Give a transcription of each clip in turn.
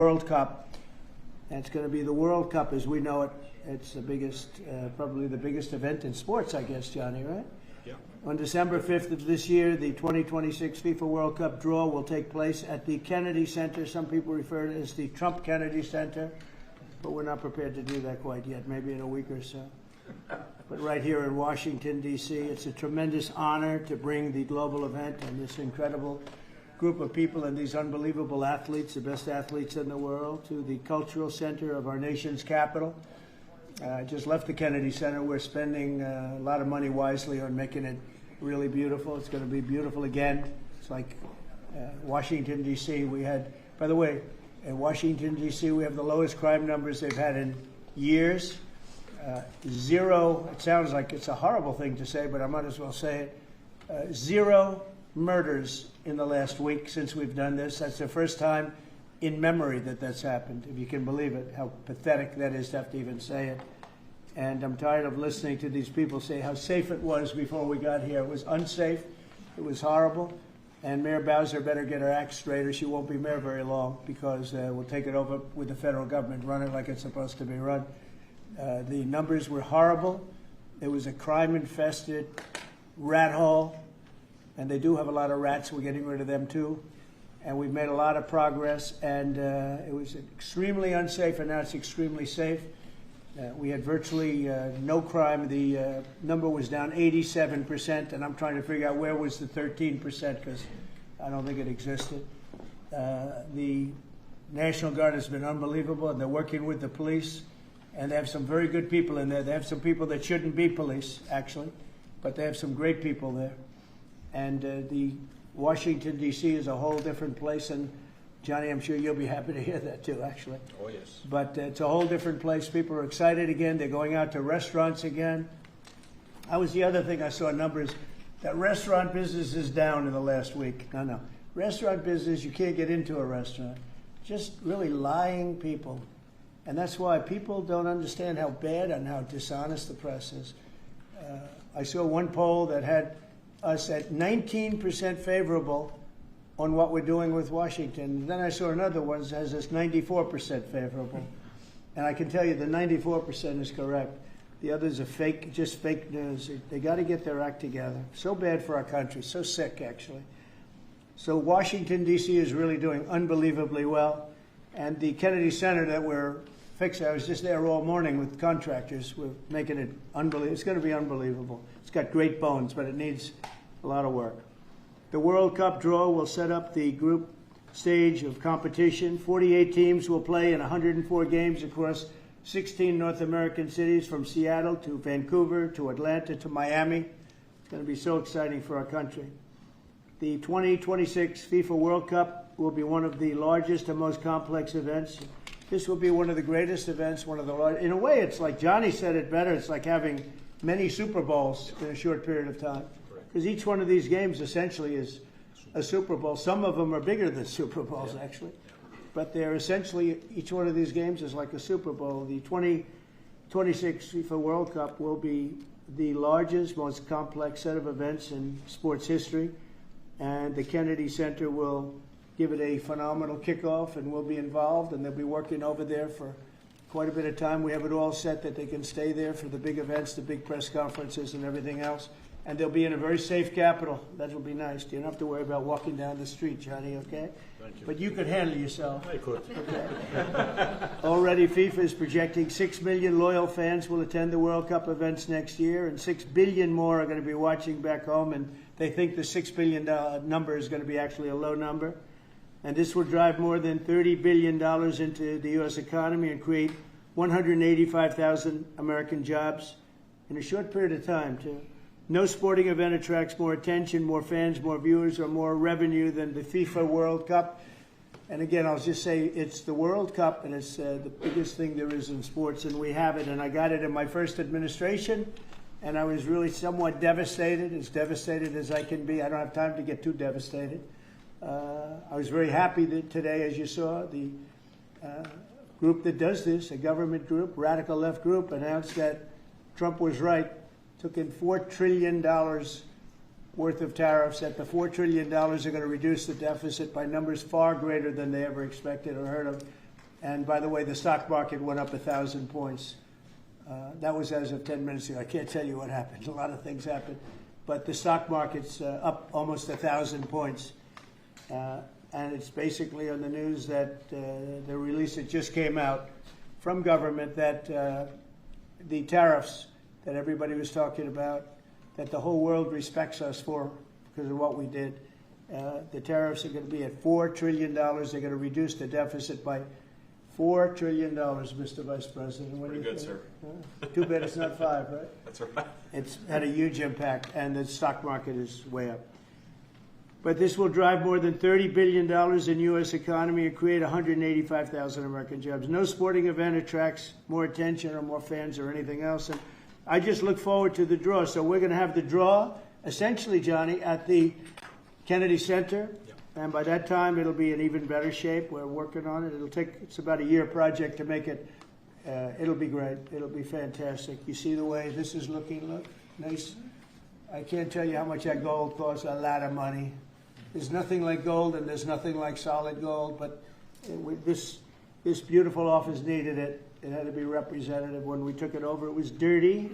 World Cup. And it's going to be the World Cup as we know it. It's the biggest, probably the biggest event in sports, I guess, Johnny, right? Yeah. On December 5th of this year, the 2026 FIFA World Cup draw will take place at the Kennedy Center. Some people refer to it as the Trump Kennedy Center, but we're not prepared to do that quite yet, maybe in a week or so. But right here in Washington, D.C., it's a tremendous honor to bring the global event and this incredible group of people and these unbelievable athletes, the best athletes in the world, to the cultural center of our nation's capital. I just left the Kennedy Center. We're spending a lot of money wisely on making it really beautiful. It's going to be beautiful again. It's like Washington, D.C. We had, by the way, in Washington, D.C., we have the lowest crime numbers they've had in years. Zero, it sounds like it's a horrible thing to say, but I might as well say it. Zero murders in the last week since we've done this. That's the first time in memory that that's happened, if you can believe it, how pathetic that is to have to even say it. And I'm tired of listening to these people say how safe it was before we got here. It was unsafe. It was horrible. And Mayor Bowser better get her act straight or she won't be mayor very long, because we'll take it over with the federal government, run it like it's supposed to be run. The numbers were horrible. It was a crime-infested rat hole. And they do have a lot of rats. We're getting rid of them, too. And we've made a lot of progress. And it was extremely unsafe, and now it's extremely safe. We had virtually no crime. The number was down 87%, and I'm trying to figure out where was the 13%, because I don't think it existed. The National Guard has been unbelievable, and they're working with the police. And they have some very good people in there. They have some people that shouldn't be police, actually. But they have some great people there. And the Washington, D.C. is a whole different place. And, Johnny, I'm sure you'll be happy to hear that, too, actually. Oh, yes. But it's a whole different place. People are excited again. They're going out to restaurants again. That was the other thing I saw numbers. That restaurant business is down in the last week. No. Restaurant business, you can't get into a restaurant. Just really lying people. And that's why people don't understand how bad and how dishonest the press is. I saw one poll that had us at 19% favorable on what we're doing with Washington. And then I saw another one that has us 94% favorable. And I can tell you the 94% is correct. The others are fake, just fake news. They got to get their act together. So bad for our country, so sick, actually. So Washington, D.C. is really doing unbelievably well. And the Kennedy Center that we're fixing, I was just there all morning with contractors. We're making it unbelievable. It's going to be unbelievable. It's got great bones, but it needs a lot of work. The World Cup draw will set up the group stage of competition. 48 teams will play in 104 games across 16 North American cities, from Seattle to Vancouver to Atlanta to Miami. It's going to be so exciting for our country. The 2026 FIFA World Cup will be one of the largest and most complex events. This will be one of the greatest events, one of the largest. In a way, it's like Johnny said it better. It's like having many Super Bowls in a short period of time. Because each one of these games essentially is a Super Bowl. Some of them are bigger than Super Bowls, actually. But they're essentially, each one of these games is like a Super Bowl. The 2026 FIFA World Cup will be the largest, most complex set of events in sports history. And the Kennedy Center will give it a phenomenal kickoff, and we'll be involved, and they'll be working over there for quite a bit of time. We have it all set that they can stay there for the big events, the big press conferences and everything else. And they'll be in a very safe capital. That will be nice. You don't have to worry about walking down the street, Johnny, okay? Thank you. But you could handle yourself. I could. Okay. Already, FIFA is projecting 6 million loyal fans will attend the World Cup events next year, and 6 billion more are going to be watching back home, and they think the $6 billion number is going to be actually a low number. And this will drive more than $30 billion into the U.S. economy and create 185,000 American jobs in a short period of time, too. No sporting event attracts more attention, more fans, more viewers, or more revenue than the FIFA World Cup. And again, I'll just say it's the World Cup, and it's the biggest thing there is in sports, and we have it. And I got it in my first administration, and I was really somewhat devastated, as devastated as I can be. I don't have time to get too devastated. I was very happy that today, as you saw, the group that does this, a government group, radical left group, announced that Trump was right. Took in $4 trillion worth of tariffs. That the $4 trillion are going to reduce the deficit by numbers far greater than they ever expected or heard of. And by the way, the stock market went up 1,000 points. That was as of 10 minutes ago. I can't tell you what happened. A lot of things happened. But the stock market's up almost 1,000 points. And it's basically on the news that the release that just came out from government that the tariffs that everybody was talking about, that the whole world respects us for because of what we did. The tariffs are going to be at $4 trillion. They're going to reduce the deficit by $4 trillion, Mr. Vice President. What Pretty good, sir. Too bad it's not 5, right? That's right. It's had a huge impact, and the stock market is way up. But this will drive more than $30 billion in U.S. economy and create 185,000 American jobs. No sporting event attracts more attention or more fans or anything else. And I just look forward to the draw. So we're going to have the draw, essentially, Johnny, at the Kennedy Center. Yep. And by that time, it'll be in even better shape. We're working on it. It's about a year project to make it. It'll be great. It'll be fantastic. You see the way this is looking? Look, nice. I can't tell you how much that gold costs. A lot of money. There's nothing like gold, and there's nothing like solid gold. But this beautiful office needed it. It had to be representative. When we took it over, it was dirty,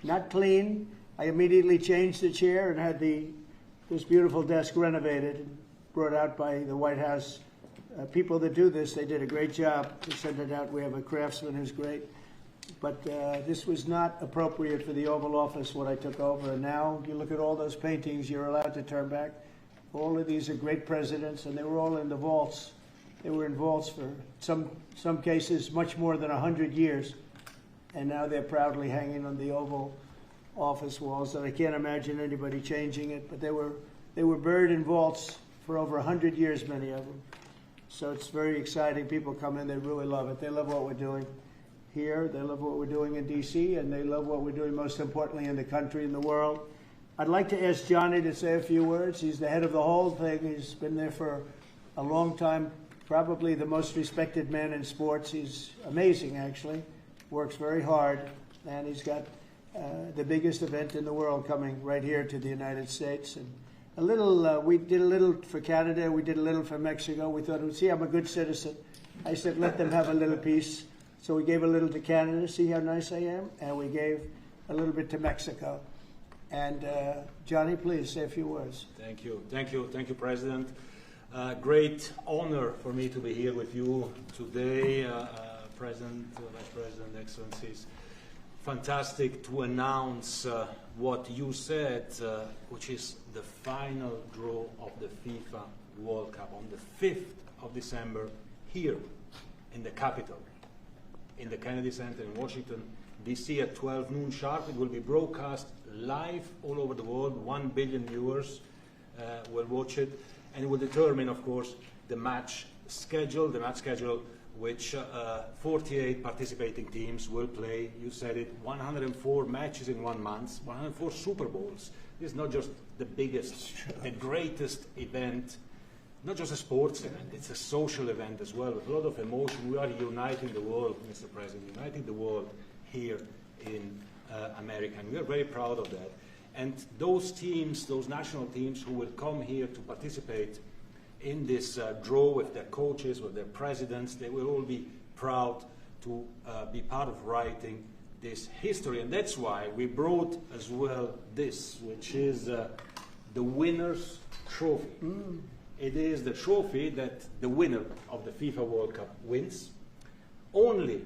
not clean. I immediately changed the chair and had this beautiful desk renovated and brought out by the White House. People that do this, they did a great job. They sent it out. We have a craftsman who's great. But this was not appropriate for the Oval Office when I took over. And now you look at all those paintings you're allowed to turn back. All of these are great presidents, and they were all in the vaults. They were in vaults for some cases much more than 100 years. And now they're proudly hanging on the Oval Office walls. And I can't imagine anybody changing it. But they were buried in vaults for over 100 years, many of them. So it's very exciting. People come in, they really love it. They love what we're doing here. They love what we're doing in D.C., and they love what we're doing, most importantly, in the country and the world. I'd like to ask Johnny to say a few words. He's the head of the whole thing. He's been there for a long time, probably the most respected man in sports. He's amazing, actually. Works very hard, and he's got the biggest event in the world coming right here to the United States. And we did a little for Canada. We did a little for Mexico. We thought, see, I'm a good citizen. I said, let them have a little piece. So we gave a little to Canada. See how nice I am? And we gave a little bit to Mexico. And Johnny, please say a few words. Thank you, President. Great honor for me to be here with you today, President, Vice President, Excellencies. Fantastic to announce what you said, which is the final draw of the FIFA World Cup on the 5th of December here in the capital, in the Kennedy Center in Washington, D.C. at 12 noon sharp. It will be broadcast live all over the world. 1 billion viewers will watch it, and it will determine, of course, the match schedule. Which 48 participating teams will play. You said it, 104 matches in 1 month, 104 Super Bowls. This is not just the biggest, the greatest event, not just a sports event, it's a social event as well, with a lot of emotion. We are uniting the world, Mr. President, uniting the world here in America, and we are very proud of that. And those teams, those national teams who will come here to participate in this draw with their coaches, with their presidents, they will all be proud to be part of writing this history. And that's why we brought as well this, which is the winner's trophy. It is the trophy that the winner of the FIFA World Cup wins. Only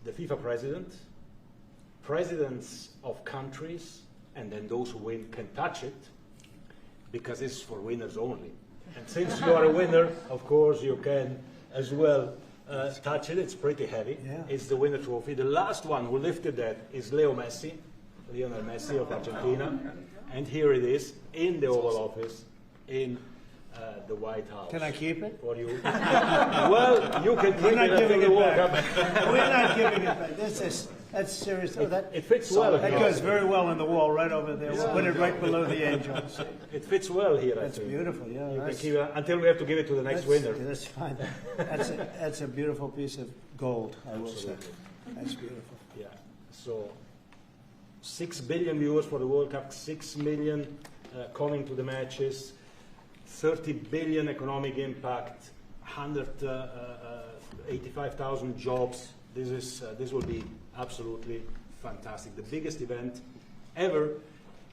the FIFA president, presidents of countries, and then those who win can touch it, because it's for winners only. And since you are a winner, of course, you can as well touch it. It's pretty heavy. Yeah. It's the winner trophy. The last one who lifted that is Lionel Messi of Argentina. And here it is in the Oval Office in the White House. Can I keep it? For you. Well, you can keep We're not it giving the it World back. Cup. We're not giving it back. That's serious. It fits well. That goes very well on the wall right over there. We'll put it right below the angels. It fits well here, I think. That's beautiful, yeah. You can keep it until we have to give it to the next winner. That's fine. That's a beautiful piece of gold, I will say. That's beautiful. Yeah. So 6 billion viewers for the World Cup, 6 million coming to the matches, 30 billion economic impact, 100 85,000 jobs. This will be absolutely fantastic. The biggest event ever,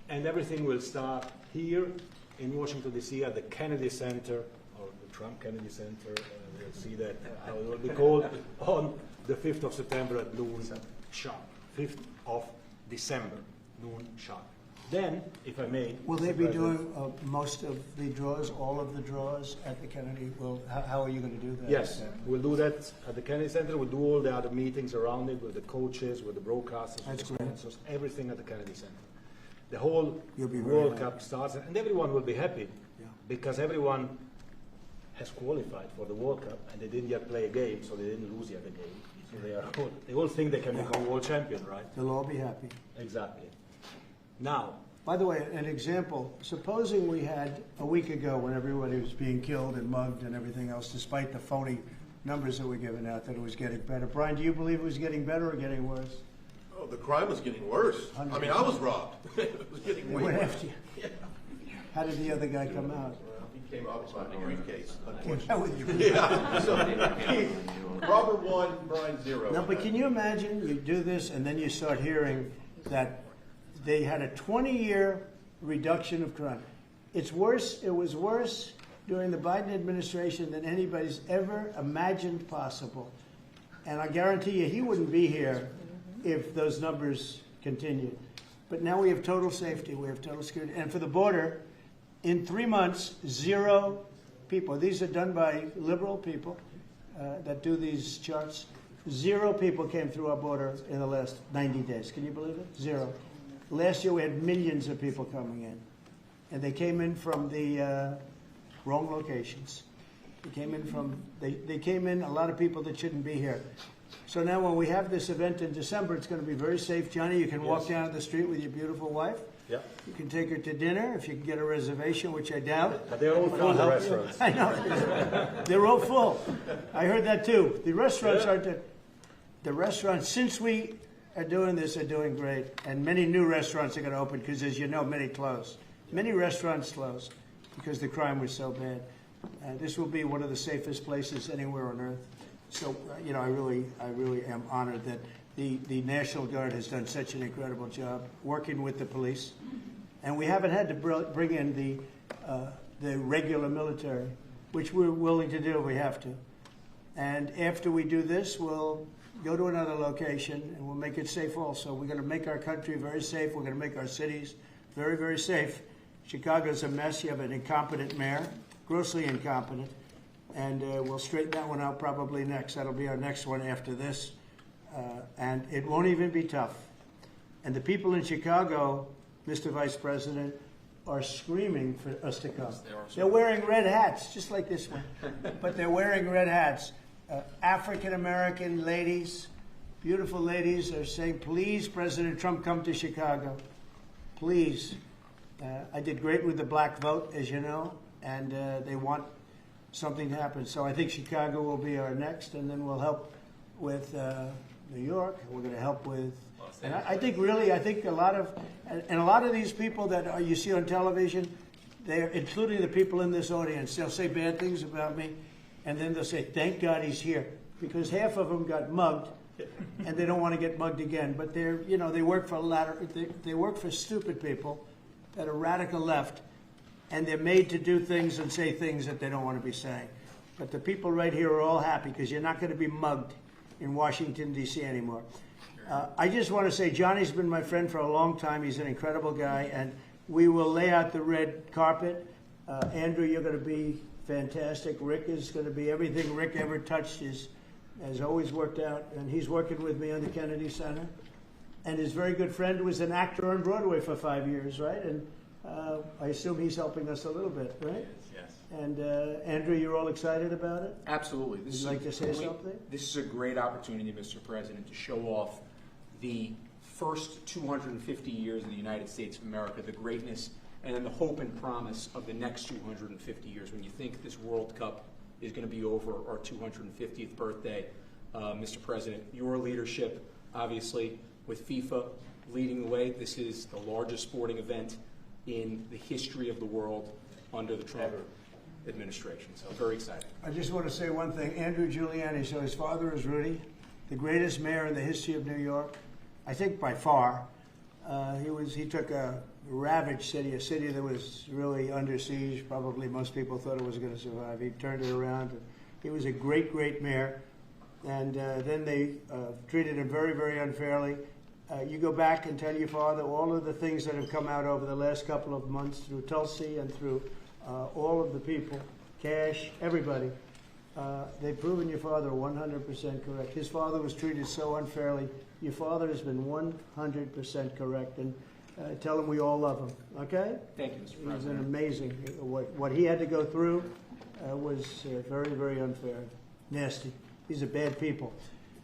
and everything will start here in Washington, D.C. at the Kennedy Center, or the Trump Kennedy Center. We'll see that how it will be called on the 5th of September at noon sharp. 5th of December, noon sharp. Then, if I may, will they be doing most of the draws, all of the draws at the Kennedy? How are you going to do that? Yes, we'll do that at the Kennedy Center. We'll do all the other meetings around it with the coaches, with the broadcasters, with the sponsors, everything at the Kennedy Center. The whole World Cup starts, and everyone will be happy because everyone has qualified for the World Cup, and they didn't yet play a game, so they didn't lose yet a game. So they all think they can become world champion, right? They'll all be happy. Exactly. Now, by the way, an example, supposing we had a week ago when everybody was being killed and mugged and everything else, despite the phony numbers that were given out, that it was getting better. Brian, do you believe it was getting better or getting worse? Oh, the crime was getting worse. 100%. I mean, I was robbed. It was getting way worse. After you. Yeah. How did the other guy come out? Well, he came out with my briefcase. Yeah. So, Robert 1, Brian 0. No, but can you imagine you do this and then you start hearing that they had a 20-year reduction of crime. It's worse. It was worse during the Biden administration than anybody's ever imagined possible. And I guarantee you he wouldn't be here if those numbers continued. But now we have total safety. We have total security. And for the border, in 3 months, 0 people. These are done by liberal people that do these charts. 0 people came through our border in the last 90 days. Can you believe it? 0. Last year we had millions of people coming in, and they came in from the wrong locations. They came in from they came in a lot of people that shouldn't be here. So now when we have this event in December, it's going to be very safe. Johnny, you can walk down the street with your beautiful wife. Yeah. You can take her to dinner if you can get a reservation, which I doubt. But they're all full, the restaurants. I know. They're all full. I heard that too. The restaurants aren't. The restaurants, since we are doing this, are doing great. And many new restaurants are going to open because, as you know, many closed. Many restaurants closed because the crime was so bad. This will be one of the safest places anywhere on earth. So, you know, I really am honored that the National Guard has done such an incredible job working with the police. And we haven't had to bring in the regular military, which we're willing to do if we have to. And after we do this, we'll go to another location and we'll make it safe also. We're going to make our country very safe. We're going to make our cities very, very safe. Chicago's a mess. You have an incompetent mayor, grossly incompetent. And we'll straighten that one out probably next. That'll be our next one after this. And it won't even be tough. And the people in Chicago, Mr. Vice President, are screaming for us to come. They're wearing red hats, just like this one. But they're wearing red hats. African-American ladies, beautiful ladies, are saying, please, President Trump, come to Chicago. Please. I did great with the black vote, as you know, and they want something to happen. So I think Chicago will be our next, and then we'll help with New York. We're going to help with, and I think a lot of these people that you see on television, they're including the people in this audience. They'll say bad things about me, and then they'll say, "Thank God he's here," because half of them got mugged, and they don't want to get mugged again. But they're, you know, they work for stupid people that are radical left. And they're made to do things and say things that they don't want to be saying. But the people right here are all happy because you're not going to be mugged in Washington, D.C. anymore. I just want to say Johnny's been my friend for a long time. He's an incredible guy. And we will lay out the red carpet. Andrew, you're going to be fantastic. Rick is going to be everything Rick ever touched has always worked out. And he's working with me on the Kennedy Center. And his very good friend was an actor on Broadway for 5 years, right? And I assume he's helping us a little bit, right? Yes. And Andrew, you're all excited about it? Absolutely. Would you like to say something? This is a great opportunity, Mr. President, to show off the first 250 years of the United States of America, the greatness, and then the hope and promise of the next 250 years. When you think this World Cup is going to be over our 250th birthday, Mr. President, your leadership, obviously, with FIFA leading the way, this is the largest sporting event in the history of the world under the Trump administration. So very exciting. I just want to say one thing. Andrew Giuliani, so his father is Rudy, the greatest mayor in the history of New York, I think by far. He took a ravaged city, a city that was really under siege. Probably most people thought it was going to survive. He turned it around. He was a great, great mayor. And then they treated him very, very unfairly. You go back and tell your father all of the things that have come out over the last couple of months through Tulsi and through all of the people, Cash, everybody. They've proven your father 100% correct. His father was treated so unfairly. Your father has been 100% correct. And tell him we all love him, okay? Thank you, Mr. He's President. an amazing. What he had to go through was very, very unfair. Nasty. These are bad people.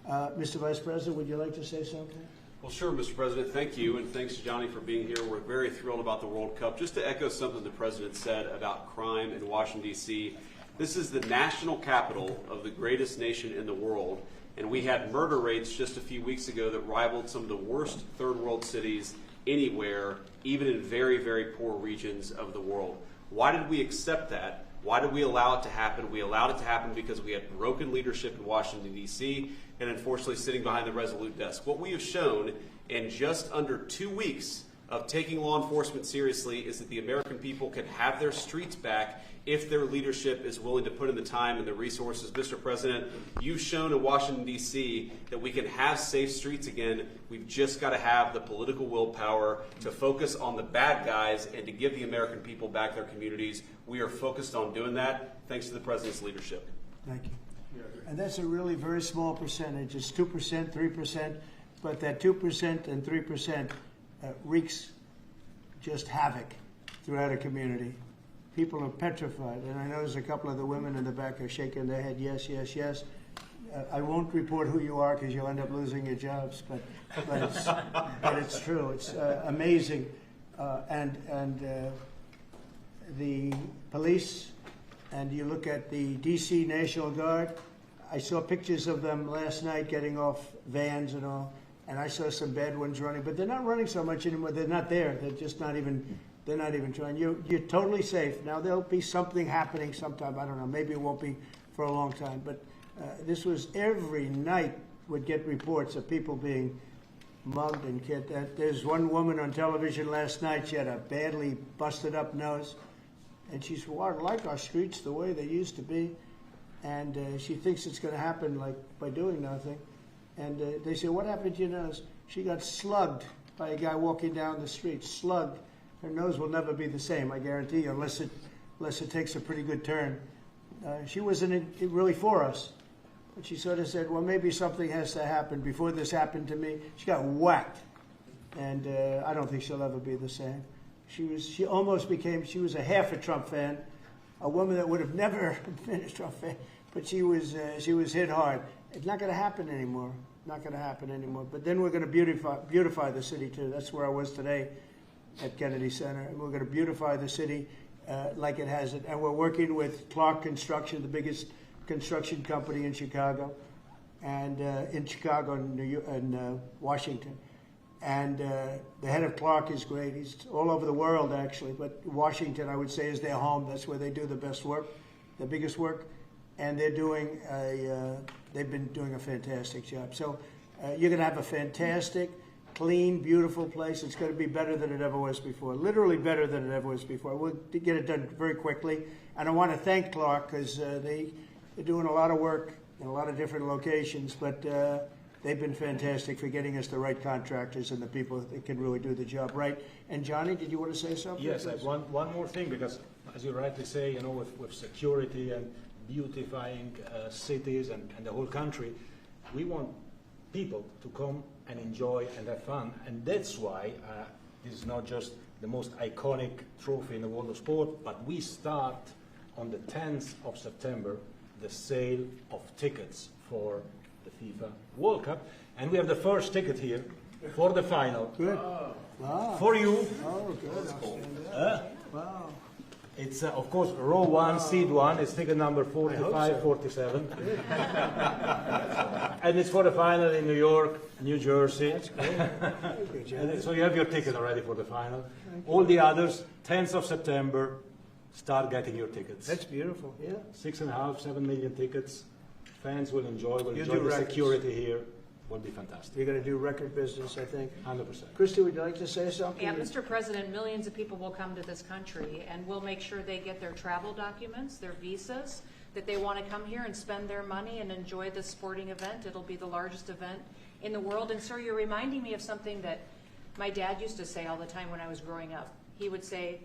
Mr. Vice President, would you like to say something? Well, sure, Mr. President. Thank you, and thanks to Johnny for being here. We're very thrilled about the World Cup. Just to echo something the President said about crime in Washington, D.C., this is the national capital of the greatest nation in the world, and we had murder rates just a few weeks ago that rivaled some of the worst third world cities anywhere, even in very, very poor regions of the world. Why did we accept that? Why did we allow it to happen? We allowed it to happen because we had broken leadership in Washington, D.C., and unfortunately sitting behind the Resolute desk. What we have shown in just under 2 weeks of taking law enforcement seriously is that the American people can have their streets back if their leadership is willing to put in the time and the resources. Mr. President, you've shown in Washington, D.C. that we can have safe streets again. We've just got to have the political willpower to focus on the bad guys and to give the American people back their communities. We are focused on doing that thanks to the President's leadership. Thank you. And that's a really very small percentage. It's 2%, 3%, but that 2% and 3% wreaks just havoc throughout a community. People are petrified, and I know there's a couple of the women in the back are shaking their head, yes, yes, yes. I won't report who you are because you'll end up losing your jobs, but it's true. It's amazing, and the police, and you look at the D.C. National Guard. I saw pictures of them last night getting off vans and all, and I saw some bad ones running, but they're not running so much anymore. They're not there. They're just not even. They're not even trying. You're totally safe. Now, there'll be something happening sometime. I don't know. Maybe it won't be for a long time. But this was every night would get reports of people being mugged and killed. There's one woman on television last night. She had a badly busted up nose. And she said, well, I like our streets the way they used to be. And she thinks it's going to happen like by doing nothing. And they say, what happened to your nose? She got slugged by a guy walking down the street. Slugged. Her nose will never be the same, I guarantee you, unless it takes a pretty good turn. She wasn't really for us. But she sort of said, well, maybe something has to happen. Before this happened to me, she got whacked. And I don't think she'll ever be the same. She almost became, she was a half a Trump fan, a woman that would have never been a Trump fan, but she was hit hard. It's not going to happen anymore. Not going to happen anymore. But then we're going to beautify the city, too. That's where I was today at Kennedy Center. And we're going to beautify the city like it has it. And we're working with Clark Construction, the biggest construction company in Chicago, and in Washington. And the head of Clark is great. He's all over the world, actually. But Washington, I would say, is their home. That's where they do the best work, the biggest work. And they've been doing a fantastic job. So you're going to have a fantastic, clean, beautiful place. It's going to be better than it ever was before, literally better than it ever was before. We'll get it done very quickly. And I want to thank Clark because they're doing a lot of work in a lot of different locations, but they've been fantastic for getting us the right contractors and the people that can really do the job right. And Johnny, did you want to say something? Yes, one more thing, because as you rightly say, with security and beautifying cities and the whole country, we want people to come and enjoy and have fun. And that's why this is not just the most iconic trophy in the world of sport, but we start on the 10th of September the sale of tickets for the FIFA World Cup. And we have the first ticket here for the final. Good. Wow. For you. Oh, good. Cool. Wow. It's, of course, row 1, seat 1. It's ticket number 4547. And it's for the final in New York, New Jersey. That's great. So you have your ticket already for the final. All the others, 10th of September, start getting your tickets. That's beautiful. Yeah. 6.5, 7 million tickets. Fans will enjoy. Will You enjoy do the records. security here. Will be fantastic. You're going to do record business, I think. 100%. Christy, would you like to say something? Yeah, Mr. President, millions of people will come to this country, and we'll make sure they get their travel documents, their visas, that they want to come here and spend their money and enjoy this sporting event. It'll be the largest event in the world. And sir, you're reminding me of something that my dad used to say all the time when I was growing up. He would say,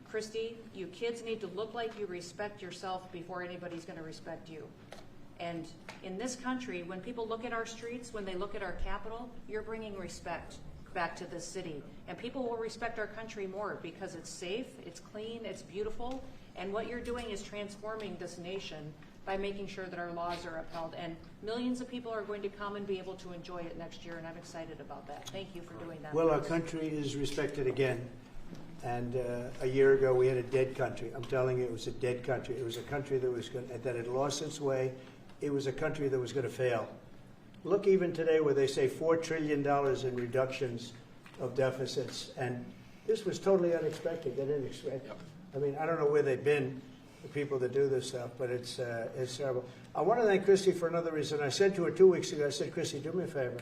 Christy, you kids need to look like you respect yourself before anybody's going to respect you. And in this country, when people look at our streets, when they look at our capital, you're bringing respect back to this city. And people will respect our country more because it's safe, it's clean, it's beautiful. And what you're doing is transforming this nation by making sure that our laws are upheld. And millions of people are going to come and be able to enjoy it next year, and I'm excited about that. Thank you for doing that. Well, our country is respected again. And a year ago, we had a dead country. I'm telling you, it was a dead country. It was a country that had lost its way. It was a country that was going to fail. Look even today where they say $4 trillion in reductions of deficits. And this was totally unexpected. They didn't expect it. I mean, I don't know where they've been, the people that do this stuff, but it's terrible. I want to thank Christy for another reason. I said to her 2 weeks ago, I said, Christy, do me a favor.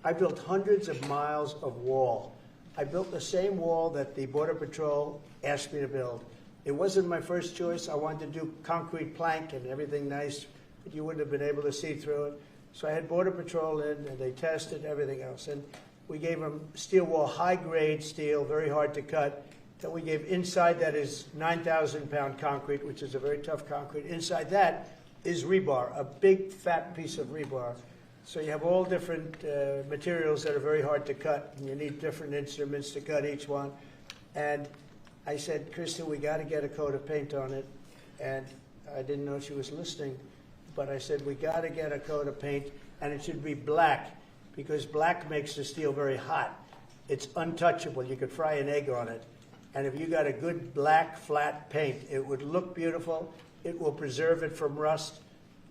I built hundreds of miles of wall. I built the same wall that the Border Patrol asked me to build. It wasn't my first choice. I wanted to do concrete plank and everything nice, but you wouldn't have been able to see through it. So I had Border Patrol in, and they tested everything else. And we gave them steel wall, high-grade steel, very hard to cut. That we gave inside that is 9,000-pound concrete, which is a very tough concrete. Inside that is rebar, a big, fat piece of rebar. So you have all different materials that are very hard to cut, and you need different instruments to cut each one. And I said, Kristen, we got to get a coat of paint on it. And I didn't know she was listening, but I said, we got to get a coat of paint, and it should be black, because black makes the steel very hot. It's untouchable. You could fry an egg on it. And if you got a good black, flat paint, it would look beautiful. It will preserve it from rust.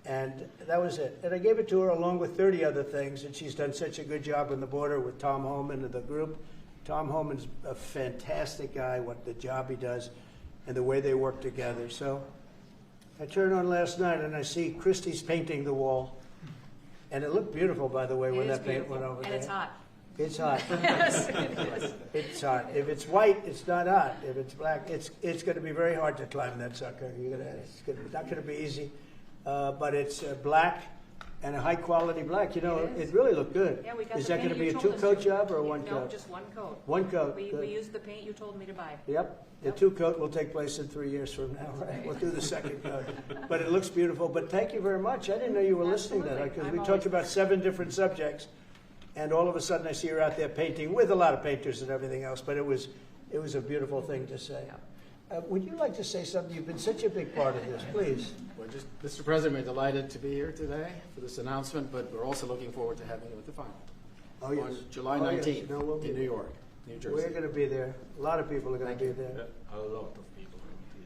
And that was it. And I gave it to her along with 30 other things. And she's done such a good job on the border with Tom Homan and the group. Tom Homan's a fantastic guy, what the job he does and the way they work together. So I turned on last night and I see Christie's painting the wall. And it looked beautiful, by the way, when that paint went over there. And it's hot. It's hot. Yes, it is. It's hot. If it's white, it's not hot. If it's black, it's going to be very hard to climb that sucker. It's not going to be easy. But it's black and a high-quality black. You know, it really looked good. Yeah, we got Is the that going paint to be you a told us two-coat to. job or a one No, coat? just one coat. One coat. We Good. used the paint you told me to buy. Yep. The Yep. two-coat will take place in 3 years from now. Right? We'll do the second coat. But it looks beautiful. But thank you very much. I didn't know you were listening to that, Absolutely. because I'm we talked always- about 7 different subjects. And all of a sudden I see her out there painting with a lot of painters and everything else. But it was a beautiful thing to say. Would you like to say something? You've been such a big part of this. Please. Well, just, Mr. President, we're delighted to be here today for this announcement, but we're also looking forward to having you at the final. Oh, yes. On July Oh, yes. 19th No, we'll be in New there. York, New Jersey. We're going to be there. A lot of people are going to be there. A lot of people.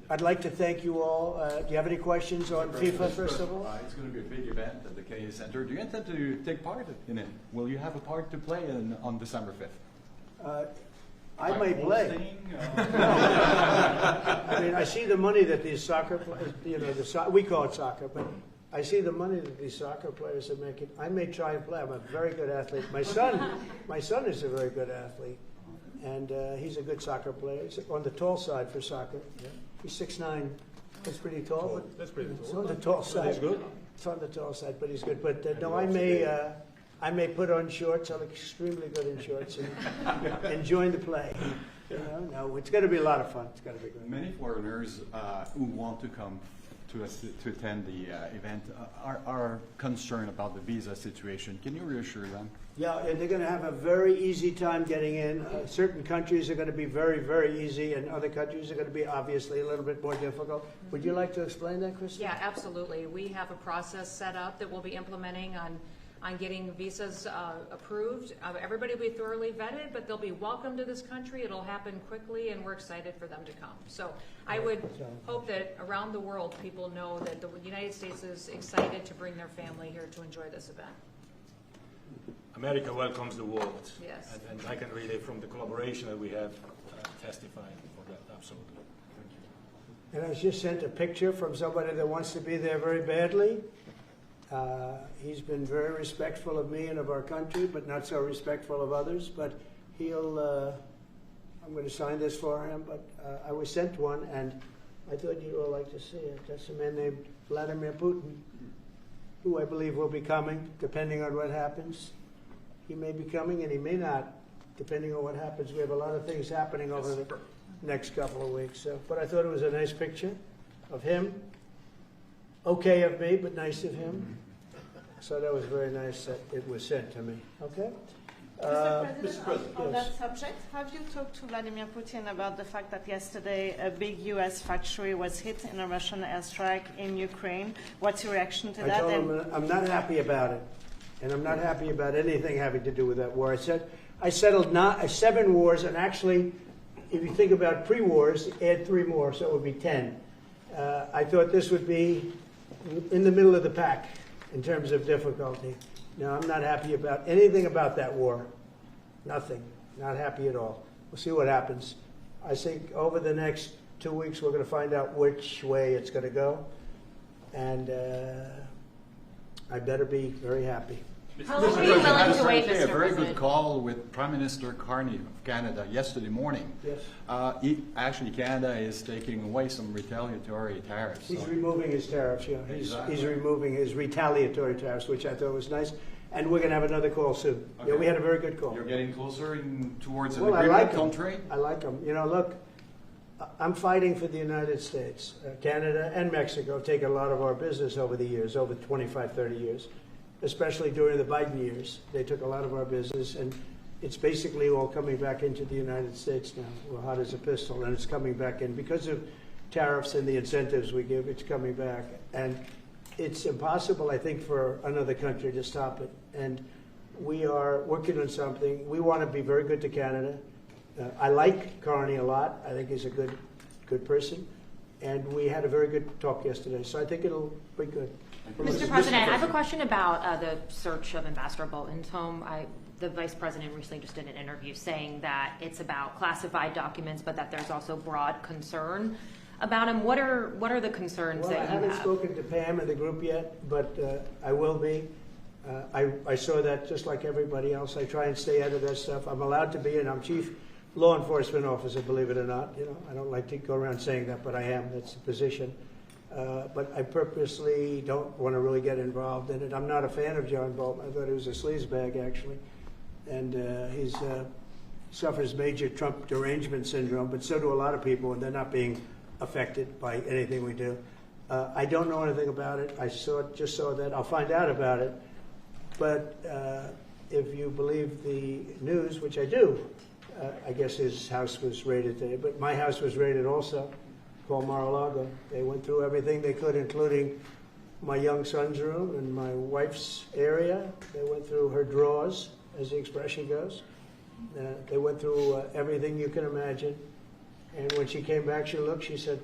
I'd like to thank you all. Do you have any questions on FIFA, first of all? It's going to be a big event at the KA Center. Do you intend to take part in it? Will you have a part to play on December 5th? I may play. Hosting, I mean, I see the money that these soccer players, we call it soccer, but I see the money that these soccer players are making. I may try and play. I'm a very good athlete. My son is a very good athlete, and he's a good soccer player. He's on the tall side for soccer. He's 6'9". That's pretty tall. But That's pretty it's cool. on the tall side. He's good. It's on the tall side, but he's good. But no, I may put on shorts. I look extremely good in shorts and join the play. No, it's going to be a lot of fun. It's going to be good. many foreigners who want to come to attend the event are concerned about the visa situation. Can you reassure them? Yeah, and they're going to have a very easy time getting in. Certain countries are going to be very, very easy, and other countries are going to be obviously a little bit more difficult. Would you like to explain that, Kristen? Yeah, absolutely. We have a process set up that we'll be implementing on getting visas approved. Everybody will be thoroughly vetted, but they'll be welcome to this country. It'll happen quickly, and we're excited for them to come. So I would hope that around the world people know that the United States is excited to bring their family here to enjoy this event. America welcomes the world. Yes. And I can really, from the collaboration that we have, testify for that, absolutely. And I was just sent a picture from somebody that wants to be there very badly. He's been very respectful of me and of our country, but not so respectful of others. But he'll, I'm going to sign this for him, but I was sent one, and I thought you'd all like to see it. That's a man named Vladimir Putin, who I believe will be coming, depending on what happens. He may be coming, and he may not, depending on what happens. We have a lot of things happening over the next couple of weeks. So, but I thought it was a nice picture of him. Okay of me, but nice of him. So that was very nice that it was sent to me. Okay? Mr. President, on yes. that subject, have you talked to Vladimir Putin about the fact that yesterday a big U.S. factory was hit in a Russian airstrike in Ukraine? What's your reaction to I that? told him I'm not happy about it, and I'm not happy about anything having to do with that war. I said I settled 7 wars, and actually, if you think about pre-wars, add 3 more, so it would be 10. I thought this would be in the middle of the pack in terms of difficulty. No, I'm not happy about anything about that war. Nothing. Not happy at all. We'll see what happens. I think over the next 2 weeks we're going to find out which way it's going to go. And I better be very happy. How long are you willing to wait, A Mr. very good President? call with Prime Minister Carney of Canada yesterday morning. Yes. Actually, Canada is taking away some retaliatory tariffs. He's so- removing his tariffs, yeah. Exactly. He's removing his retaliatory tariffs, which I thought was nice. And we're going to have another call soon. Yeah, Okay. we had a very good call. You're getting closer towards an Well, I agreement like 'em. country? I like them. You know, look, I'm fighting for the United States. Canada and Mexico have taken a lot of our business over the years, over 25, 30 years, especially during the Biden years. They took a lot of our business, and it's basically all coming back into the United States now. We're hot as a pistol, and it's coming back in. Because of tariffs and the incentives we give, it's coming back. And it's impossible, I think, for another country to stop it. And we are working on something. We want to be very good to Canada. I like Carney a lot. I think he's a good person. And we had a very good talk yesterday. So I think it'll be good. Mr. President, I have a question about the search of Ambassador Bolton's home. The Vice President recently just did an interview saying that it's about classified documents, but that there's also broad concern about him. What are the concerns Well, that I you haven't have? spoken to Pam and the group yet, but I will be. I saw that just like everybody else. I try and stay out of that stuff. I'm allowed to be, and I'm chief law enforcement officer, believe it or not. You know, I don't like to go around saying that, but I am. That's the position. But I purposely don't want to really get involved in it. I'm not a fan of John Bolton. I thought he was a sleazebag, actually. And he suffers major Trump derangement syndrome, but so do a lot of people, and they're not being affected by anything we do. I don't know anything about it. I just saw that. I'll find out about it. But if you believe the news, which I do, I guess his house was raided today. But my house was raided also, called Mar-a-Lago. They went through everything they could, including my young son's room and my wife's area. They went through her drawers, as the expression goes. They went through everything you can imagine. And when she came back, she said,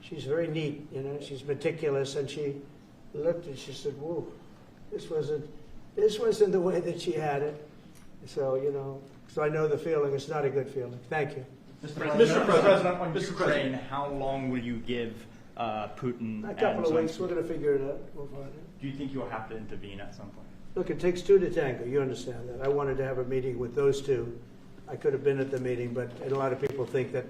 she's very neat, you know, she's meticulous. And she looked and she said, whoa, this wasn't the way that she had it. So, you know, so I know the feeling. It's not a good feeling. Thank you. Mr. President, on Mr. Ukraine, President. how long will you give Putin? A couple of and weeks, we're going to figure it out. We'll find it. Do you think you'll have to intervene at some point? Look, it takes 2 to tango. You understand that. I wanted to have a meeting with those 2. I could have been at the meeting, but a lot of people think that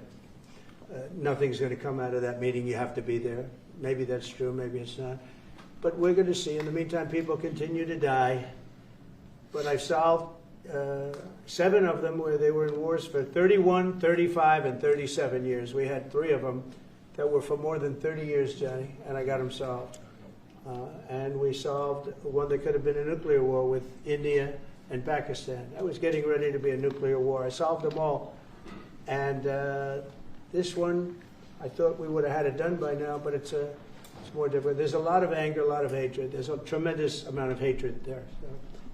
nothing's going to come out of that meeting. You have to be there. Maybe that's true. Maybe it's not. But we're going to see. In the meantime, people continue to die. But I've solved 7 of them where they were in wars for 31, 35, and 37 years. We had 3 of them that were for more than 30 years, Johnny, and I got them solved. And we solved one that could have been a nuclear war with India and Pakistan. That was getting ready to be a nuclear war. I solved them all. And this one, I thought we would have had it done by now, but it's more different. There's a lot of anger, a lot of hatred. There's a tremendous amount of hatred there. So.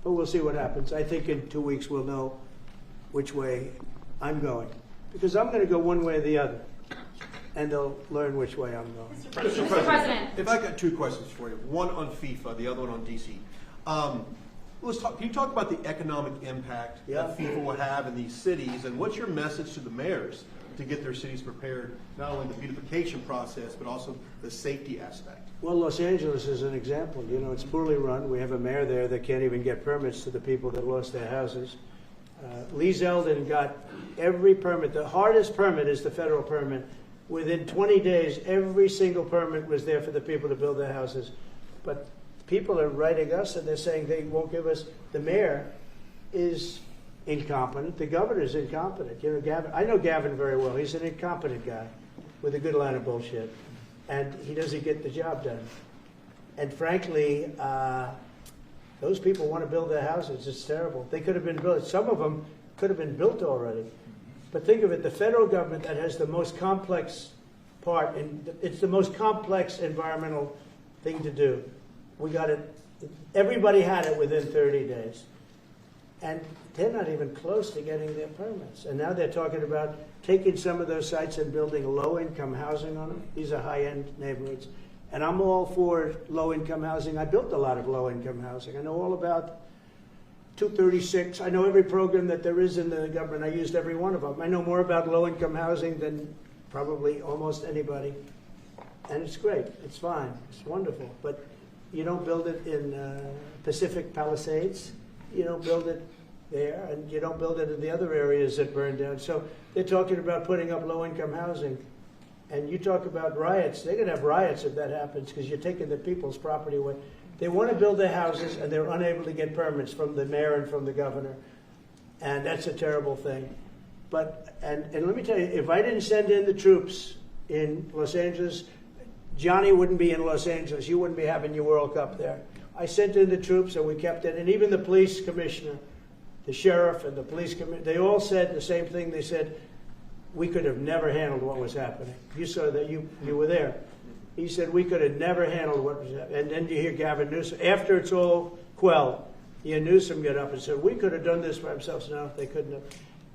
But we'll see what happens. I think in 2 weeks we'll know which way I'm going. Because I'm going to go one way or the other. And they'll learn which way I'm going. Mr. President. If I got 2 questions for you, one on FIFA, the other one on DC. Can you talk about the economic impact that FIFA will have in these cities, and what's your message to the mayors to get their cities prepared, not only the beautification process, but also the safety aspect? Well, Los Angeles is an example. You know, it's poorly run. We have a mayor there that can't even get permits to the people that lost their houses. Lee Zeldin got every permit. The hardest permit is the federal permit. Within 20 days, every single permit was there for the people to build their houses. But people are writing us and they're saying they won't give us. The mayor is incompetent. The governor is incompetent. You know, Gavin. I know Gavin very well. He's an incompetent guy with a good line of bullshit, and he doesn't get the job done. And frankly, those people want to build their houses. It's terrible. They could have been built. Some of them could have been built already. But think of it, the federal government that has the most complex part, and it's the most complex environmental thing to do. We got it, everybody had it within 30 days. And they're not even close to getting their permits. And now they're talking about taking some of those sites and building low-income housing on them. These are high-end neighborhoods. And I'm all for low-income housing. I built a lot of low-income housing. I know all about 236. I know every program that there is in the government. I used every one of them. I know more about low-income housing than probably almost anybody. And it's great. It's fine. It's wonderful. But you don't build it in Pacific Palisades. You don't build it there, and you don't build it in the other areas that burn down. So they're talking about putting up low-income housing. And you talk about riots. They're going to have riots if that happens because you're taking the people's property away. They want to build their houses, and they're unable to get permits from the mayor and from the governor. And that's a terrible thing. But, and let me tell you, if I didn't send in the troops in Los Angeles, Johnny wouldn't be in Los Angeles. You wouldn't be having your World Cup there. I sent in the troops, and we kept it. And even the police commissioner, the sheriff and the police commissioner, they all said the same thing. They said, we could have never handled what was happening. You saw that, you were there. He said, we could have never handled what was happening. And then you hear Gavin Newsom, after it's all quelled, you hear Newsom get up and said, we could have done this by ourselves. No, they couldn't have.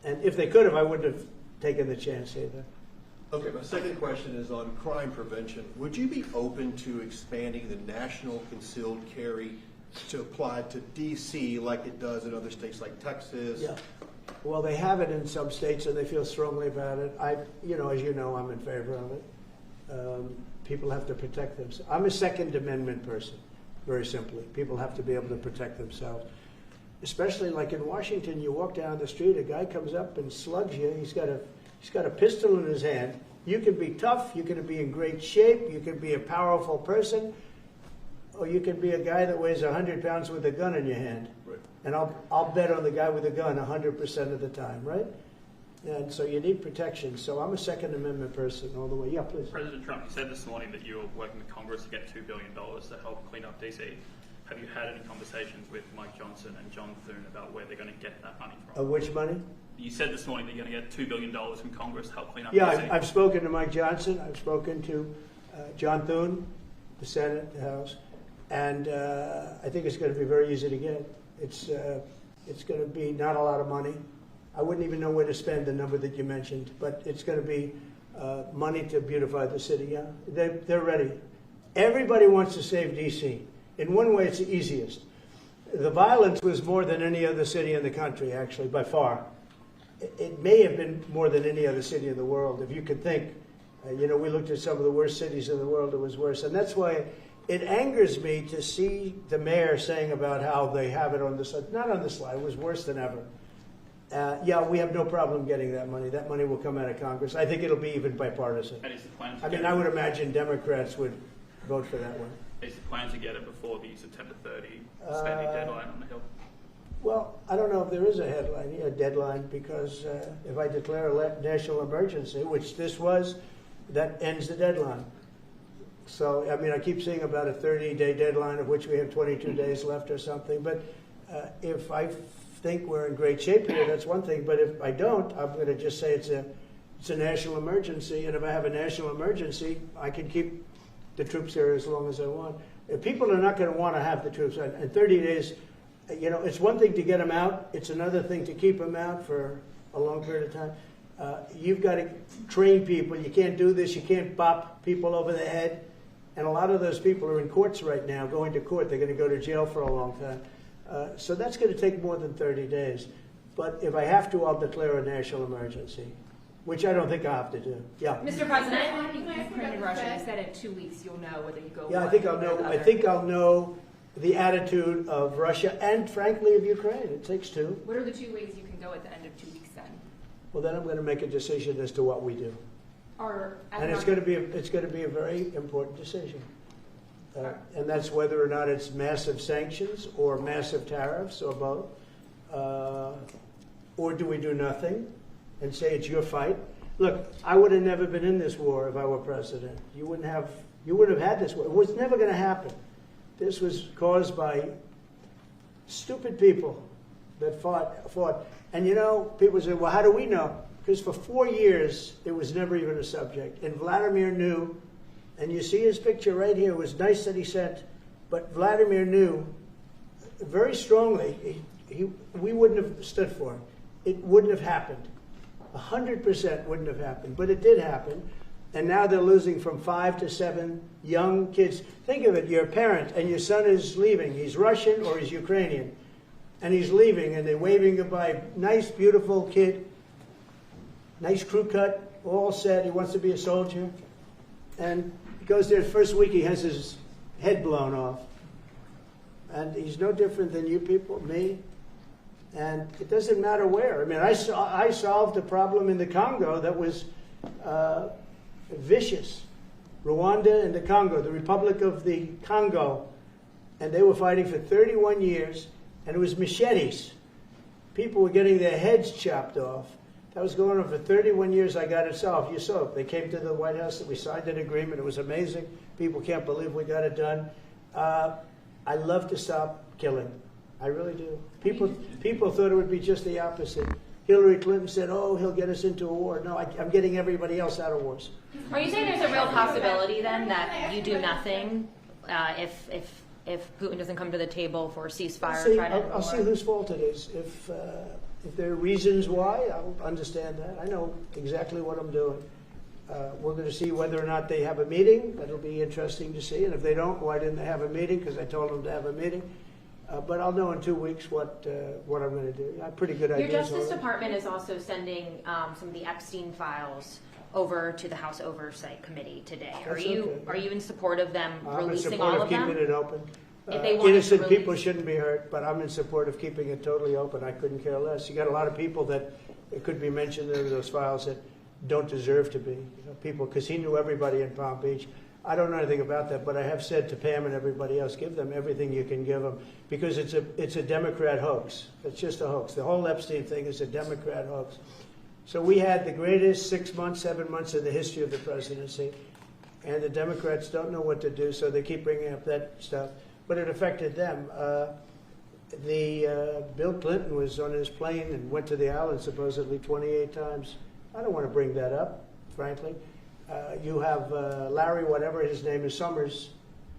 And if they could have, I wouldn't have taken the chance either. Okay, my second question is on crime prevention. Would you be open to expanding the national concealed carry to apply to D.C. like it does in other states like Texas? Yeah. Well, they have it in some states, and they feel strongly about it. As you know, I'm in favor of it. People have to protect themselves. I'm a Second Amendment person, very simply. People have to be able to protect themselves. Especially like in Washington, you walk down the street, a guy comes up and slugs you. He's got a pistol in his hand. You can be tough, you can be in great shape, you can be a powerful person, or you can be a guy that weighs 100 pounds with a gun in your hand. Right. And I'll bet on the guy with a gun 100% of the time, right? And so you need protection. So I'm a Second Amendment person all the way. Yeah, please. President Trump, you said this morning that you were working with Congress to get $2 billion to help clean up DC. Have you had any conversations with Mike Johnson and John Thune about where they're going to get that money from? Which money? You said this morning that you're going to get $2 billion from Congress to help clean up DC. Yeah, I've spoken to Mike Johnson. I've spoken to John Thune, the Senate, the House, and I think it's going to be very easy to get. It's going to be not a lot of money. I wouldn't even know where to spend the number that you mentioned, but it's going to be money to beautify the city. Yeah, they're ready. Everybody wants to save D.C. In one way, it's the easiest. The violence was more than any other city in the country, actually, by far. It may have been more than any other city in the world, if you could think. We looked at some of the worst cities in the world, it was worse. And that's why it angers me to see the mayor saying about how they have it on the slide. Not on the slide, it was worse than ever. Yeah, we have no problem getting that money. That money will come out of Congress. I think it'll be even bipartisan. And is the plan to I mean, I would imagine Democrats would vote for that one. Is the plan to get it before the September 30 spending deadline on the Hill? Well, I don't know if there is a deadline, because if I declare a national emergency, which this was, that ends the deadline. So, I mean, I keep seeing about a 30-day deadline, of which we have 22 days left or something. But if I think we're in great shape here, that's one thing. But if I don't, I'm going to just say it's a national emergency. And if I have a national emergency, I can keep the troops there as long as I want. If people are not going to want to have the troops, and 30 days, it's one thing to get them out. It's another thing to keep them out for a long period of time. You've got to train people. You can't do this. You can't bop people over the head. And a lot of those people are in courts right now, going to court. They're going to go to jail for a long time. So that's going to take more than 30 days. But if I have to, I'll declare a national emergency. which I don't think I have to do. Yeah. Mr. President, Ukraine and Russia, you said in 2 weeks you'll know whether you go. Yeah, I one think way I'll or know. the I other. think I'll know the attitude of Russia and, frankly, of Ukraine. It takes two. What are the 2 ways you can go at the end of 2 weeks then? Well, then I'm going to make a decision as to what we do, Or and it's going to be a very important decision. And that's whether or not it's massive sanctions or massive tariffs or both, or do we do nothing and say it's your fight? Look, I would have never been in this war if I were president. You wouldn't have had this war. It was never going to happen. This was caused by stupid people that fought. And you know, people say, well, how do we know? Because for 4 years, it was never even a subject. And Vladimir knew, and you see his picture right here. It was nice that he sent, but Vladimir knew very strongly we wouldn't have stood for it. It wouldn't have happened. 100% wouldn't have happened, but it did happen. And now they're losing from 5 to 7 young kids. Think of it, you're a parent and your son is leaving. He's Russian or he's Ukrainian. And he's leaving and they're waving goodbye. Nice, beautiful kid. Nice crew cut, all set. He wants to be a soldier. And he goes there the first week, he has his head blown off. And he's no different than you people, me. And it doesn't matter where. I mean, I solved a problem in the Congo that was vicious. Rwanda and the Congo, the Republic of the Congo. And they were fighting for 31 years, and it was machetes. People were getting their heads chopped off. That was going on for 31 years. I got it solved. You saw it. They came to the White House, and we signed an agreement. It was amazing. People can't believe we got it done. I love to stop killing. I really do. People thought it would be just the opposite. Hillary Clinton said, oh, he'll get us into a war. No, I'm getting everybody else out of wars. are you saying there's a real possibility then that you do nothing if Putin doesn't come to the table for a ceasefire? I'll see whose fault it is. If there are reasons why, I'll understand that. I know exactly what I'm doing. We're going to see whether or not they have a meeting. That'll be interesting to see. And if they don't, why didn't they have a meeting? Because I told them to have a meeting. But I'll know in 2 weeks what I'm going to do. I have pretty good ideas. Your Justice already. Department is also sending some of the Epstein files over to the House Oversight Committee today. Are you in support of them releasing all of them? I'm in support of keeping it open. If they wanted Innocent to people shouldn't be hurt, but I'm in support of keeping it totally open. I couldn't care less. You got a lot of people that it could be mentioned in those files that don't deserve to be. People, because he knew everybody in Palm Beach. I don't know anything about that, but I have said to Pam and everybody else, give them everything you can give them, because it's a Democrat hoax. It's just a hoax. The whole Epstein thing is a Democrat hoax. So we had the greatest 6 months, 7 months in the history of the presidency, and the Democrats don't know what to do, so they keep bringing up that stuff. But it affected them. Bill Clinton was on his plane and went to the island supposedly 28 times. I don't want to bring that up, frankly. You have Larry, whatever his name is, Summers,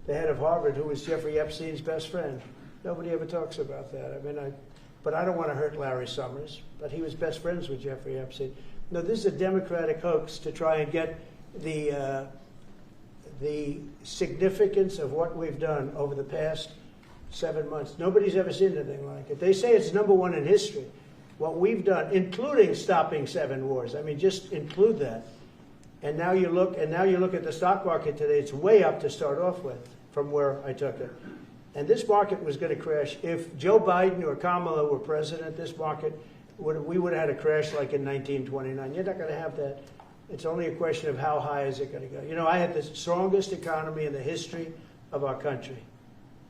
the head of Harvard, who was Jeffrey Epstein's best friend. Nobody ever talks about that. I mean, but I don't want to hurt Larry Summers, but he was best friends with Jeffrey Epstein. No, this is a Democratic hoax to try and get the significance of what we've done over the past 7 months. Nobody's ever seen anything like it. They say it's #1 in history. What we've done, including stopping 7 wars. I mean, just include that. And now you look at the stock market today. It's way up to start off with from where I took it. And this market was going to crash. If Joe Biden or Kamala were president, this market we would have had a crash like in 1929. You're not going to have that. It's only a question of how high is it going to go. You know, I had the strongest economy in the history of our country.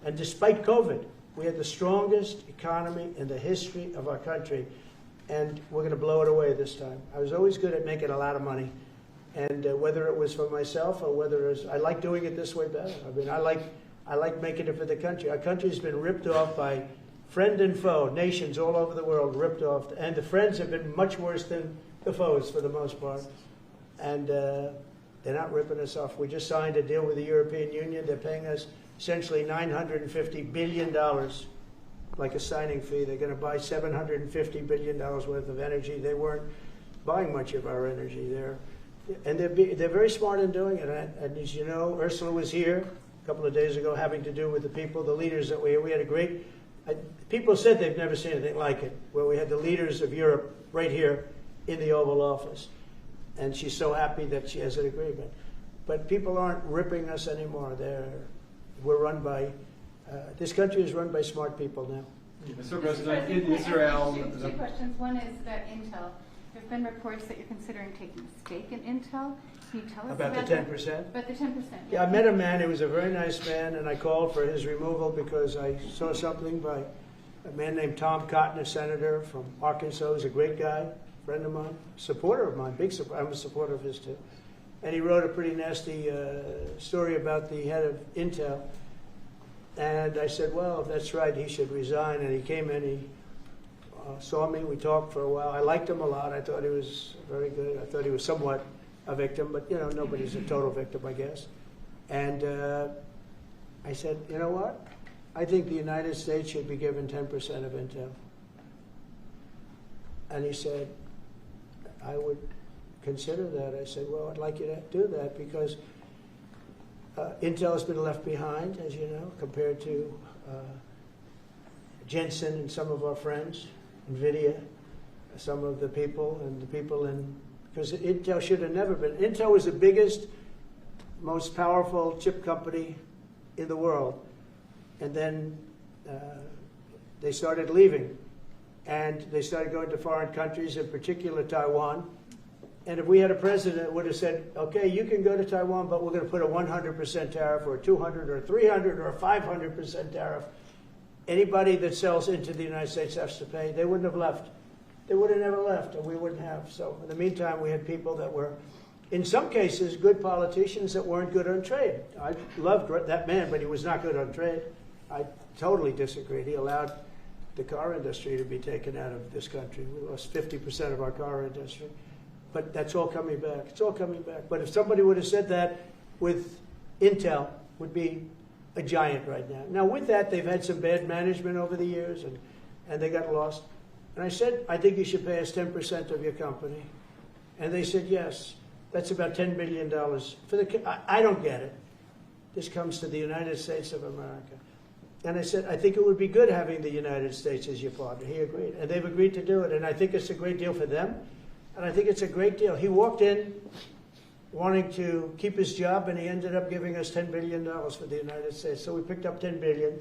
And despite COVID, we had the strongest economy in the history of our country. And we're going to blow it away this time. I was always good at making a lot of money. And whether it was for myself or whether it was, I like doing it this way better. I mean, I like making it for the country. Our country's been ripped off by friend and foe, nations all over the world ripped off. And the friends have been much worse than the foes for the most part. And they're not ripping us off. We just signed a deal with the European Union. They're paying us essentially $950 billion, like a signing fee. They're going to buy $750 billion worth of energy. They weren't buying much of our energy there. And they're very smart in doing it. And as you know, Ursula was here a couple of days ago having to do with the people, the leaders that we had a great, people said they've never seen anything like it, where we had the leaders of Europe right here in the Oval Office. and she's so happy that she has an agreement. But people aren't ripping us anymore. We're run by, this country is run by smart people now. Mr. President, in Israel... Two questions. One is about Intel. There have been reports that you're considering taking a stake in Intel. Can you tell us About the 10%? About the 10%. Yeah, I met a man. He was a very nice man, and I called for his removal because I saw something by a man named Tom Cotton, a senator from Arkansas. He's a great guy, friend of mine, supporter of mine, big supporter. I'm a supporter of his too. And he wrote a pretty nasty story about the head of Intel. And I said, well, if that's right, he should resign. And he came in, he saw me, we talked for a while. I liked him a lot. I thought he was very good. I thought he was somewhat a victim, but you know, nobody's a total victim, I guess. And I said, you know what? I think the United States should be given 10% of Intel. And he said, I would consider that. I said, well, I'd like you to do that because Intel has been left behind, as you know, compared to Jensen and some of our friends, NVIDIA, some of the people, and the people in, because Intel should have never been. Intel was the biggest, most powerful chip company in the world. And then they started leaving. And they started going to foreign countries, in particular Taiwan. And if we had a president that would have said, okay, you can go to Taiwan, but we're going to put a 100% tariff or a 200 or 300 or a 500% tariff, anybody that sells into the United States has to pay. They wouldn't have left. They would have never left, and we wouldn't have. So in the meantime, we had people that were, in some cases, good politicians that weren't good on trade. I loved that man, but he was not good on trade. I totally disagreed. He allowed the car industry to be taken out of this country. We lost 50% of our car industry. But that's all coming back. It's all coming back. But if somebody would have said that with Intel, would be a giant right now. Now, with that, they've had some bad management over the years, and they got lost. And I said, I think you should pay us 10% of your company. And they said, yes. That's about $10 billion. I don't get it. This comes to the United States of America. And I said, I think it would be good having the United States as your partner. He agreed. And they've agreed to do it. And I think it's a great deal for them. And I think it's a great deal. He walked in wanting to keep his job, and he ended up giving us $10 billion for the United States. So we picked up $10 billion.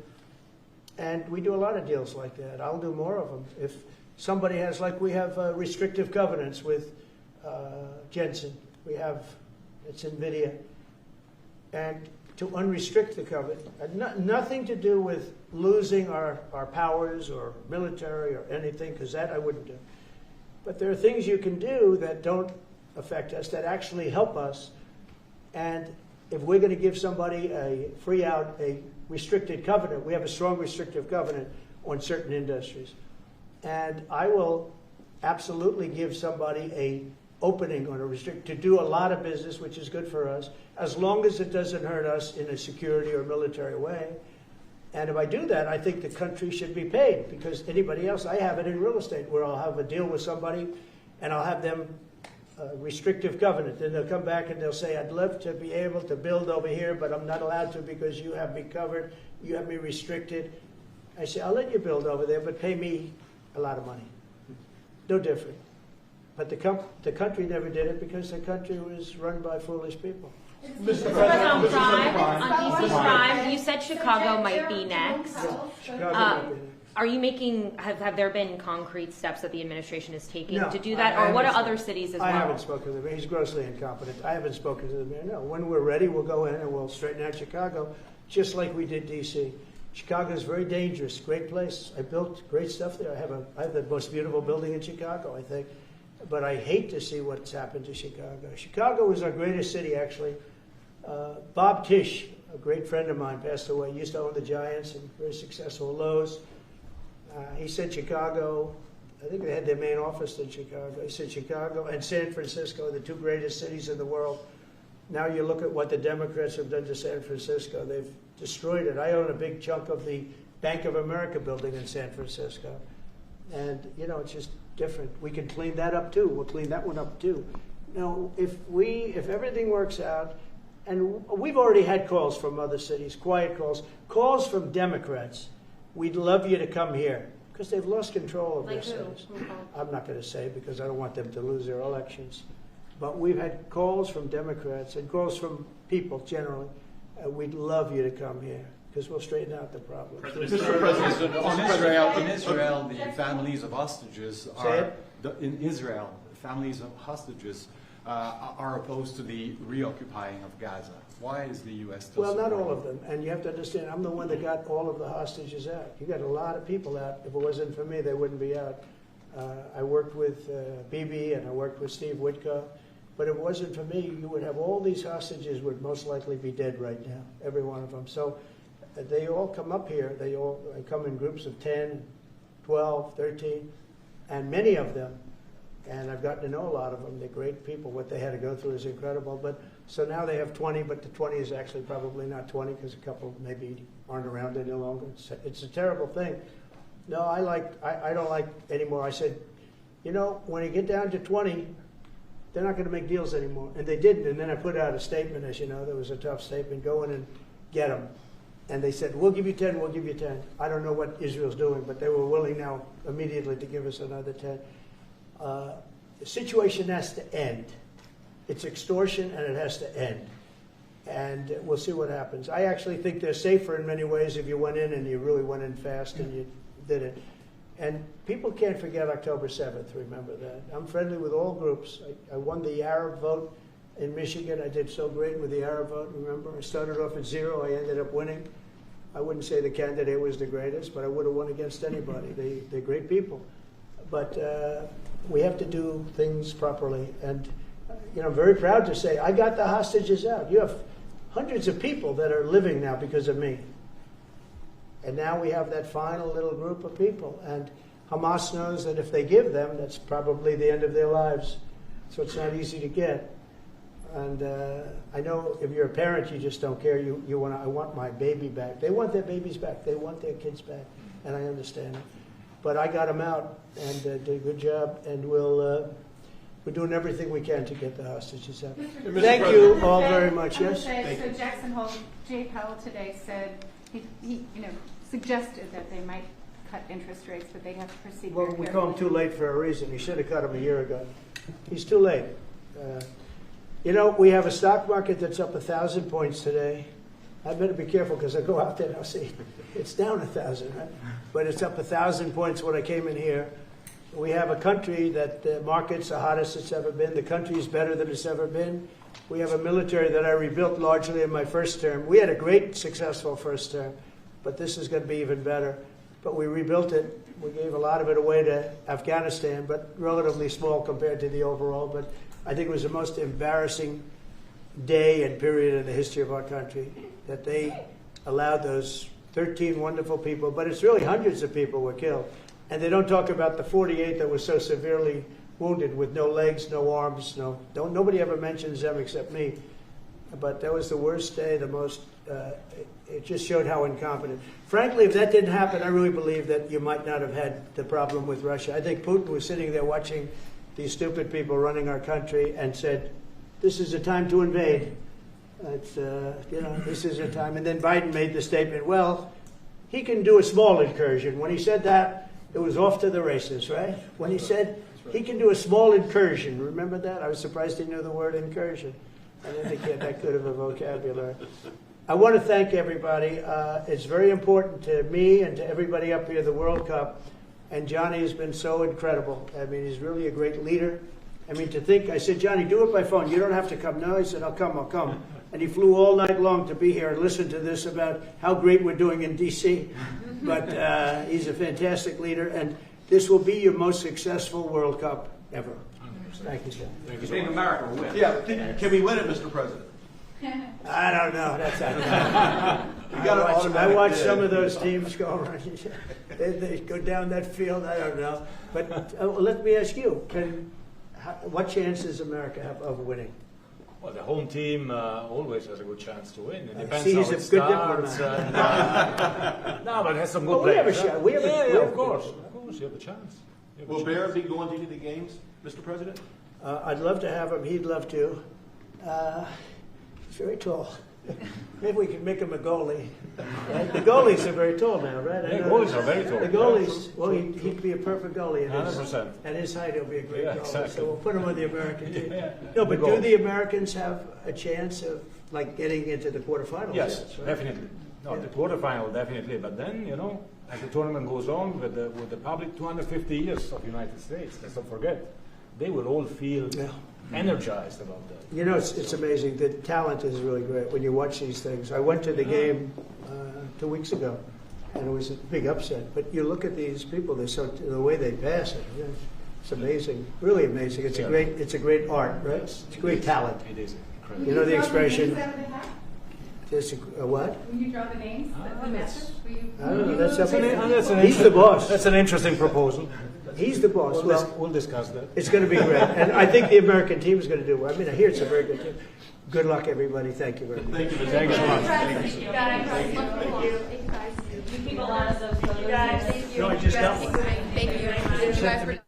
And we do a lot of deals like that. I'll do more of them. If somebody has, like we have restrictive covenants with Jensen. We have, it's NVIDIA. And to unrestrict the covenant, nothing to do with losing our powers or military or anything, because that I wouldn't do. But there are things you can do that don't affect us, that actually help us. And if we're going to give somebody a restricted covenant, we have a strong restrictive covenant on certain industries. And I will absolutely give somebody a opening on to do a lot of business, which is good for us, as long as it doesn't hurt us in a security or military way. And if I do that, I think the country should be paid, because anybody else, I have it in real estate, where I'll have a deal with somebody and I'll have them restrictive covenant. Then they'll come back and they'll say, I'd love to be able to build over here, but I'm not allowed to because you have me covered, you have me restricted. I say, I'll let you build over there, but pay me a lot of money. No different. But the country never did it because the country was run by foolish people. Mr. President, on DC crime, you said Chicago might be next. Chicago might be next. Are you making, have there been concrete steps that the administration is taking No, to do that? I Or what are haven't other cities as well? I haven't spoken to the mayor. He's grossly incompetent. I haven't spoken to the mayor. No, when we're ready, we'll go in and we'll straighten out Chicago, just like we did D.C. Chicago is very dangerous, great place. I built great stuff there. I have the most beautiful building in Chicago, I think. But I hate to see what's happened to Chicago. Chicago is our greatest city, actually. Bob Tisch, a great friend of mine, passed away. He used to own the Giants and very successful Lowe's. He said Chicago, I think they had their main office in Chicago. He said Chicago and San Francisco are the two greatest cities in the world. Now you look at what the Democrats have done to San Francisco. They've destroyed it. I own a big chunk of the Bank of America building in San Francisco. And, you know, it's just different. We can clean that up, too. We'll clean that one up, too. Now, if everything works out, and we've already had calls from other cities, quiet calls from Democrats. We'd love you to come here, because they've lost control of their cities. I'm not going to say, because I don't want them to lose their elections. But we've had calls from Democrats and calls from people generally. We'd love you to come here because we'll straighten out the problem. Mr. President, in Israel, the families of hostages in Israel, families of hostages are opposed to the reoccupying of Gaza. Why is the U.S. still Well, not supporting all of them. And you have to understand, I'm the one that got all of the hostages out. You got a lot of people out. If it wasn't for me, they wouldn't be out. I worked with Bibi and I worked with Steve Witkoff. But if it wasn't for me, you would have all these hostages would most likely be dead right now, every one of them. So they all come up here. They come in groups of 10, 12, 13, and many of them, and I've gotten to know a lot of them. They're great people. What they had to go through is incredible. But so now they have 20, but the 20 is actually probably not 20 because a couple maybe aren't around any longer. It's a terrible thing. No, I don't like anymore. I said, you know, when you get down to 20, they're not going to make deals anymore. And they didn't. And then I put out a statement, as you know, there was a tough statement, go in and get them. And they said, we'll give you 10, we'll give you 10. I don't know what Israel's doing, but they were willing now immediately to give us another 10. The situation has to end. It's extortion and it has to end. And we'll see what happens. I actually think they're safer in many ways if you went in and you really went in fast and you did it. And people can't forget October 7th, remember that. I'm friendly with all groups. I won the Arab vote in Michigan. I did so great with the Arab vote, remember? I started off at 0. I ended up winning. I wouldn't say the candidate was the greatest, but I would have won against anybody. They're great people. But we have to do things properly. And you know, I'm very proud to say I got the hostages out. You have hundreds of people that are living now because of me. And now we have that final little group of people. And Hamas knows that if they give them, that's probably the end of their lives. So it's not easy to get. And I know if you're a parent, you just don't care. You want, I want my baby back. They want their babies back. They want their kids back. And I understand it. But I got them out and did a good job. And we're doing everything we can to get the hostages out. Thank you all very much. Yes? So Jackson Hole, Jay Powell today said, he suggested that they might cut interest rates, but they have to proceed Well, very we carefully. call him too late for a reason. He should have cut him a year ago. He's too late. You know, we have a stock market that's up 1,000 points today. I better be careful because I go out there and I'll see it's down 1,000, right? But it's up 1,000 points when I came in here. We have a country that the market's the hottest it's ever been. The country is better than it's ever been. We have a military that I rebuilt largely in my first term. We had a great, successful first term, but this is going to be even better. But we rebuilt it. We gave a lot of it away to Afghanistan, but relatively small compared to the overall. But I think it was the most embarrassing day and period in the history of our country that they allowed those 13 wonderful people, but it's really hundreds of people were killed. And they don't talk about the 48 that was so severely wounded with no legs, no arms, nobody ever mentions them except me. But that was the worst day, the most, it just showed how incompetent. Frankly, if that didn't happen, I really believe that you might not have had the problem with Russia. I think Putin was sitting there watching these stupid people running our country and said, this is a time to invade. It's, this is a time. And then Biden made the statement, well, he can do a small incursion. When he said that, it was off to the races, right? When he said he can do a small incursion. Remember that? I was surprised he knew the word incursion. I didn't think he had that good of a vocabulary. I want to thank everybody. It's very important to me and to everybody up here, the World Cup. And Johnny has been so incredible. I mean, he's really a great leader. I mean, to think, I said, Johnny, do it by phone. You don't have to come. No, he said, I'll come. And he flew all night long to be here and listen to this about how great we're doing in D.C. But he's a fantastic leader. And this will be your most successful World Cup ever. Thank you, sir. Thank you. Think America will win. Yeah, can we win it, Mr. President? I don't know. I watched some of those teams go around. They go down that field. I don't know. But let me ask you, what chance does America have of winning? Well, the home team always has a good chance to win. It depends See, how he's it a good starts. No, but it has some good Well, players. we have a shot. We have of course, you have a chance. Will Bear be going to any of the games, Mr. President? I'd love to have him. He'd love to. He's very tall. Maybe we can make him a goalie. Right? The goalies are very tall now, right? Yeah, goalies are very tall. The goalies, well, he'd be a perfect goalie. 100%. At his height, he'll be a great Yeah, goalie. exactly. So we'll put him on the American team. Yeah. No, but The do goal. the Americans have a chance of like getting into the quarterfinals? Yes, right? definitely. No, Yeah. the quarterfinal definitely. But then, you know, as the tournament goes on with the public, 250 years of United States. Let's not forget, they will all feel energized about that. You know, it's amazing. The talent is really great when you watch these things. I went to the game 2 weeks ago, and it was a big upset. But you look at these people; they're so the way they pass it. You know, it's amazing, really amazing. It's a great art, right? It's a great talent. It is incredible. You know the expression. Just A what? when you draw the names, the message, I don't know. That's up to That's an He's the boss. That's an interesting proposal. He's the boss. We'll discuss that. It's going to be great, and I think the American team is going to do well. I mean, I hear it's a very good team. Good luck, everybody. Thank you very much. Thank you. Thank you so much. Thank you guys. Thank you. You keep a lot of those photos. No, I just got one. Thank you.